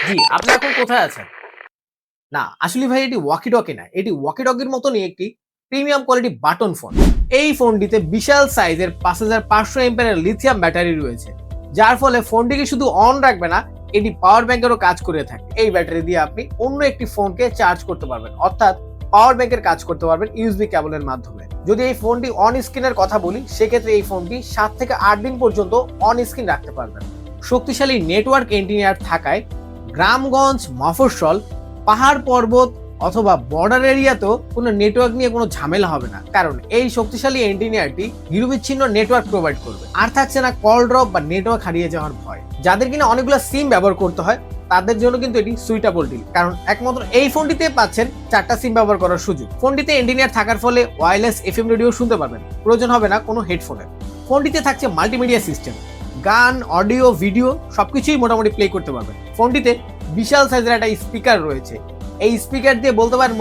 জি, আপনি এখন কোথায় আছেন? না, আসলে ভাই এটি ওয়াকি টকি না। এটি ওয়াকি টকির মতনই একটি প্রিমিয়াম কোয়ালিটি বাটন ফোন। এই ফোনটিতে বিশাল সাইজের 5500 এর লিথিয়াম ব্যাটারি রয়েছে। যার ফলে ফোনটিকে শুধু অন রাখবে না, এটি পাওয়ার ব্যাংকেরও কাজ করে থাকে। এই ব্যাটারি দিয়ে আপনি অন্য একটি ফোনকে চার্জ করতে পারবেন। অর্থাৎ পাওয়ার ব্যাংকের কাজ করতে পারবেন ইউএসবি কেবলের মাধ্যমে। যদি এই ফোনটি অন স্ক্রিনের কথা বলি, সেক্ষেত্রে এই ফোনটি 7 থেকে 8 দিন পর্যন্ত অন স্ক্রিন রাখতে পারবেন। শক্তিশালী নেটওয়ার্ক এন্টিনিয়ার থাকায় গ্রামগঞ্জ, মফস্বল, পাহাড় পর্বত অথবা বর্ডার এরিয়াতেও কোনো নেটওয়ার্ক নিয়ে কোনো ঝামেলা হবে না, কারণ এই শক্তিশালী এন্টিনিয়ারটি নিরবিচ্ছিন্ন নেটওয়ার্ক প্রোভাইড করবে। আর থাকছে না কল ড্রপ বা নেটওয়ার্ক হারিয়ে যাওয়ার ভয়। যাদের কিনা অনেকগুলো সিম ব্যবহার করতে হয়, তাদের জন্য কিন্তু এটি সুইটেবল ডিল, কারণ একমাত্র এই ফোনটিতে পাচ্ছেন 4টা সিম ব্যবহার করার সুযোগ। ফোনটিতে এন্টিনিয়ার থাকার ফলে ওয়্যারলেস এফএম রেডিও শুনতে পারবেন, প্রয়োজন হবে না কোনো হেডফোনের। ফোনটিতে থাকছে মাল্টিমিডিয়া সিস্টেম, গান, অডিও, ভিডিও সবকিছুই মোটামুটি প্লে করতে পারবেন। ফোনটিতে বিশাল সাইজের একটা স্পিকার রয়েছে। এই স্পিকার দিয়ে বলতে পারেন